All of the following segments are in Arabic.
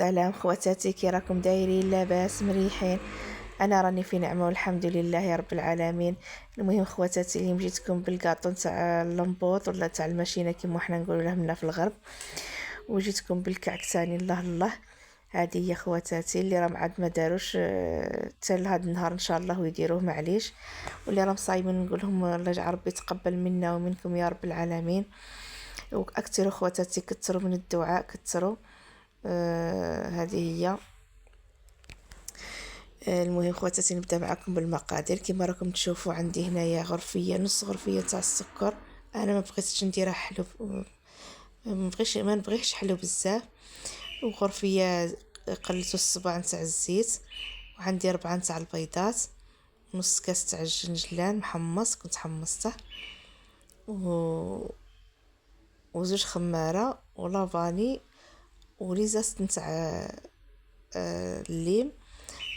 سلام خواتاتي، كي راكم دايرين؟ لاباس مريحين؟ انا راني في نعمه والحمد لله يا رب العالمين. المهم خواتاتي، اليوم جيتكم بالكاطو تاع اللمبوط ولا تاع الماشينه كيما حنا نقولوا لها منا في الغرب، وجيتكم بالكعك ثاني. الله الله، هذه هي خواتاتي اللي راهم عاد ما داروش حتى لهذا النهار ان شاء الله ويديروه معليش، واللي راهم صايمين نقول لهم الله يجعل ربي يتقبل منا ومنكم يا رب العالمين. واكثروا خواتاتي، كثروا من الدعاء، كثروا. هذه هي. المهم خواتاتي، نبدا معكم بالمقادير. كما راكم تشوفوا عندي هنايا غرفيه، نص غرفيه تاع السكر. انا ما بغيتش نديرها حلو، ما نبغيش حلو بزاف. وغرفيه قلت الصباع تاع الزيت، وعندي 4 تاع البيضات، نص كاس تاع الجنجلان محمص كنت حمصته، وزوج خماره ولافاني وليزاست نتاع الليم.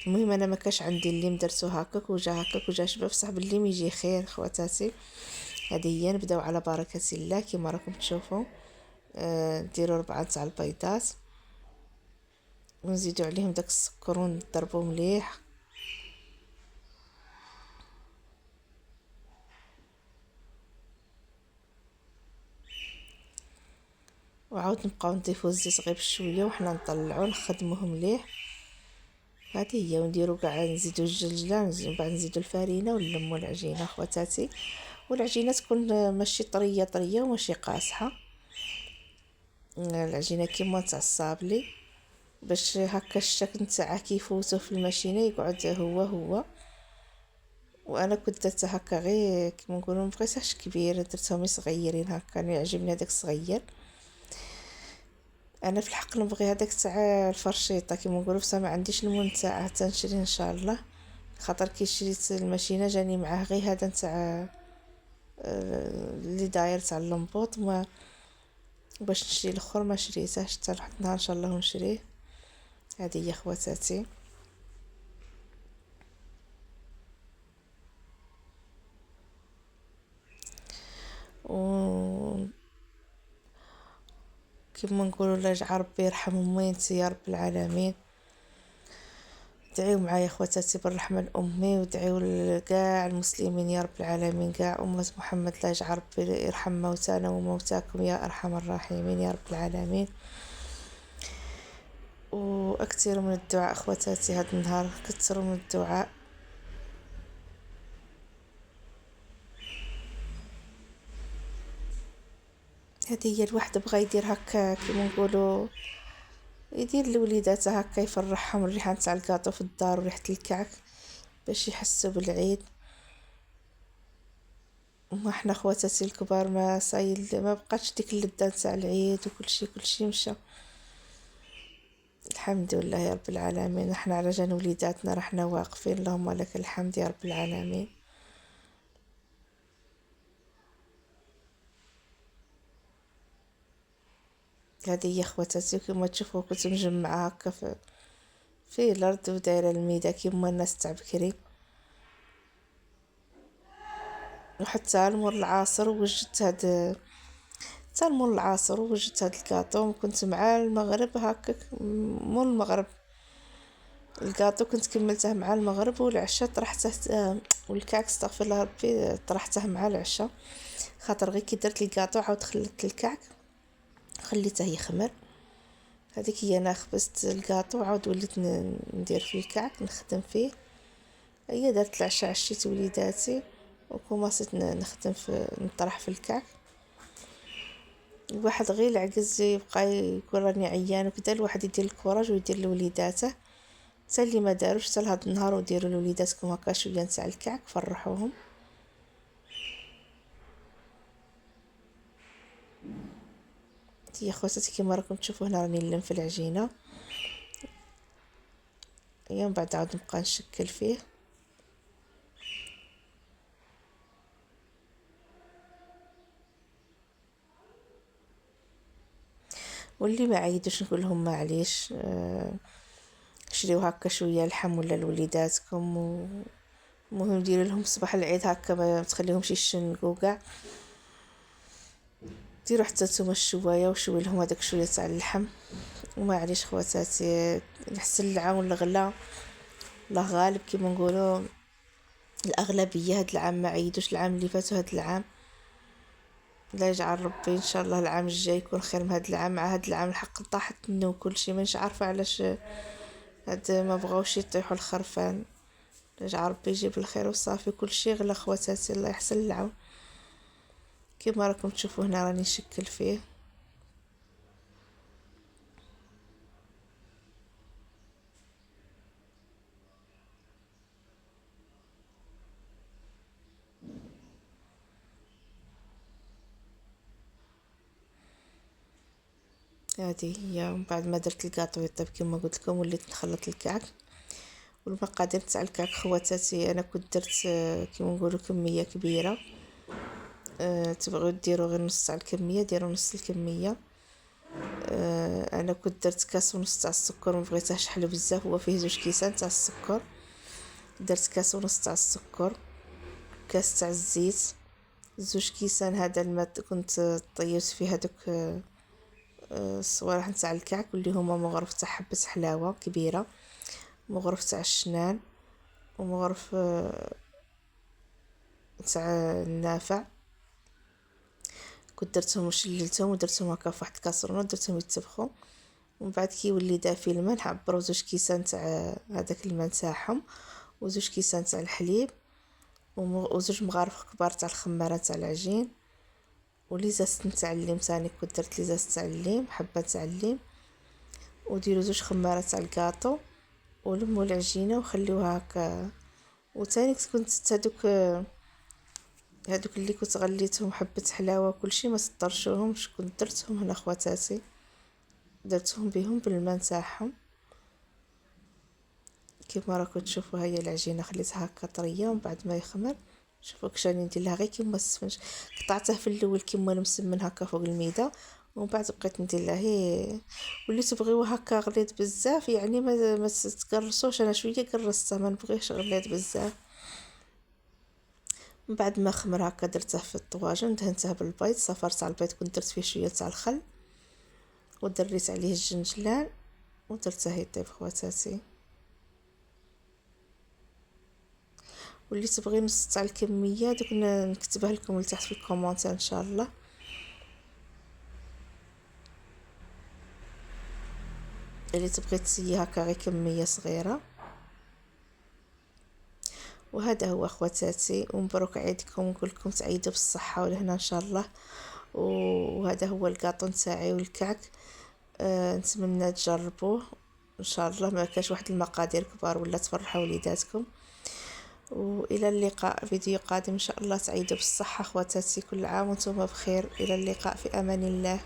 المهم انا ما كاش عندي الليم، درتو هكاك وجا شباب صاحب الليم يجي خير خواتاتي. هذه هي. نبداو على بركه الله. كما راكم تشوفوا ديروا 4 تاع البيضات ونزيدوا عليهم داك السكر ونضربوا مليح. وعاود نبقاو نضيفوا الزيت غير بشويه وحنا نطلعوا نخدموه مليح. هذه هي. ونديروا كاع نزيدوا الجلجله، من بعد نزيدوا الفرينه ونلموا العجينه خواتاتي. والعجينه تكون ماشي طريه طريه وماشي قاصحه، العجينه كيما تاع الصابلي، باش هكا الشكل نتاعها كيفوتو في الماشينه يقعد هو. وانا كنت درت هكا غير كيما نقولوا مبغيتهاش كبير، درتهم صغيرين هكا، انا يعجبني هذاك الصغير. انا في الحق نبغي هذاك تاع الفرشيطه كيما نقولوا، بصح ما عنديش المول نتاعها تنشري ان شاء الله، خاطر كي شريت الماشينه جاني معاه غير هذا نتاع اللي داير تاع اللمبوط. ما باش نشري الاخر ما شريتهش، حتى واحد النهار ان شاء الله نشريه. هذه هي خواتاتي. و كيما نقولوا الله يجعل ربي يرحم اميتي يا رب العالمين. دعيو معايا خواتاتي بالرحمه لامي، ودعيو لكاع المسلمين يا رب العالمين، كاع امه محمد، الله يجعل ربي يرحم موتانا وموتاكم يا ارحم الراحمين يا رب العالمين. واكثروا من الدعاء اخواتاتي، هذا النهار كثروا من الدعاء. هذه هي. الواحد بغى يدير هكا كيما نقولوا، يدير لوليدات هكا يفرحهم، الريحه تاع الكاطو في الدار وريحه الكعك باش يحسوا بالعيد. وما احنا خواتاتي الكبار ما صايل، ما بقاتش ديك اللذة تاع العيد، كل شيء مشى. الحمد لله يا رب العالمين، احنا على جال وليداتنا رحنا واقفين، اللهم لك الحمد يا رب العالمين. هذه هي خواتاتي. كما تشوفوا كنت مجمعة هكا في الارض ودايره الميدا كيما الناس تاع بكري. وحتى المور العصر وجدت هاد، حتى المول العصر وجدت هاد الكاطو. كنت مع المغرب هكاك، مول المغرب الكاطو كنت كملته مع المغرب، والعشاء طرحته، والكعك استغفر الله ربي طرحته مع العشاء، خاطر غير كي درت الكاطو عاود خلطت الكعك خليته يخمر. هذيك هي. انا خبزت الكاطو وعاود وليت ندير في الكعك نخدم فيه. هي درت العشاء، عشيت وليداتي وكوماسيت نخدم في نطرح في الكعك. الواحد غير العجز يبقى يقول راني عيان وكذا، الواحد يدير الكوراج ويدير لوليداته. حتى اللي ما داروش حتى لهاد النهار وديروا لوليداتكم هكا شويه نتاع الكعك، فرحوهم. يا خواتاتي كيما راكم تشوفوا هنا راني نلم في العجينه، من بعد عاود نبقى نشكل فيه. واللي ما عيدوش نقول لهم معليش، شريو هكا شويه لحم ولا لوليداتكم، المهم ديروا لهم صباح العيد هكا، ما تخليهمش يشنقوا كاع. ديروا حتى نتوما الشوايه وشوي لهم هذاك شويه تاع اللحم وما عليش خواتاتي، نحسن العام ولا غلا الله غالب كيما نقولوا. الاغلبيه هاد العام ما عيدوش العام اللي فات وهاد العام. لا يجعل ربي ان شاء الله العام الجاي يكون خير من هاد العام. مع هاد العام الحق طاحت منه وكل شيء، مانيش عارفه علاش هاد ما بغاوش يطيحوا الخرفان. يجعل ربي يجيب الخير وصافي، كل شيء غلا خواتاتي، الله يحسن العون. كيما راكم تشوفوا هنا راني نشكل فيه. هذه هي. ومن بعد ما درت الكاطو يطيب كما قلت لكم، وليت نخلط الكعك. والمقادير تاع الكعك خواتاتي، انا كنت درت كيما نقولوا كميه كبيره. تبغيو ديروا غير نص تاع الكميه ديروا نص الكميه. انا كنت درت كاس ونص تاع السكر، ما بغيتهاش حلو بزاف، هو فيه 2 كيسان تاع السكر. درت كاس ونص تاع السكر، كاس تاع الزيت، 2 كيسان هذا الماء كنت طيبت فيه هذوك الصوالح نتاع الكعك، واللي هما مغرف تاع حبة حلاوة كبيرة، مغرف تاع الشنان، ومغرف تاع النافع. كنت درتهم وشللتهم ودرتهم هكا في واحد الكاسرونه درتهم يتسبخوا. ومن بعد كي يولي دافي الماء نعبرو 2 كيسان تاع هذاك الماء نتاعهم، و2 كيسان تاع الحليب، وزوج مغارف كبار تاع الخماره تاع العجين، وليزاست نتاع الليم تاني كنت درت ليزاست تاع الليم، حبه تاع الليم. وديروا 2 خمارات تاع الكاطو، ولموا العجينه وخليوها هكا. وتاني كنت هادوك اللي كنت غليتهم حبة حلاوة كل شيء ما سطرشوهمش، كنت درتهم هنا خواتاتي، درتهم بهم بالماء نتاعهم. كيما راكم تشوفوا هي العجينة خليتها هكا طرية، ومن بعد ما يخمر شوفوا كش راني ندير لها غير كيما السفنج. قطعته في الاول كيما المسمن هكا فوق الميده، ومن بعد بقيت ندير لها هي. واللي تبغيوه هكا غليظ بزاف يعني ما تقرصوش، انا شويه قرصته ما نبغيش غليظ بزاف. من بعد ما خمر هكا درته في الطواجن، دهنته بالبيض، صفرت على البيض كنت درت فيه شويه تاع الخل، ودريت عليه الجنجلان ودرته يطيب خواتاتي. واللي تبغي نص تاع الكميه دوك نكتبها لكم لتحت في الكومونتير ان شاء الله. اللي تبغي تسيي هكا غير كميه صغيره. وهذا هو خواتاتي، ومبروك عيدكم، ونقول لكم تعيدوا بالصحه والهنا ان شاء الله. وهذا هو الكاطو نتاعي والكعك. نتمنى تجربوه ان شاء الله، ما كاش واحد المقادير كبار ولا تفرحوا وليداتكم. والى اللقاء فيديو قادم ان شاء الله. تعيدوا بالصحه خواتاتي، كل عام وانتم بخير. الى اللقاء في امان الله.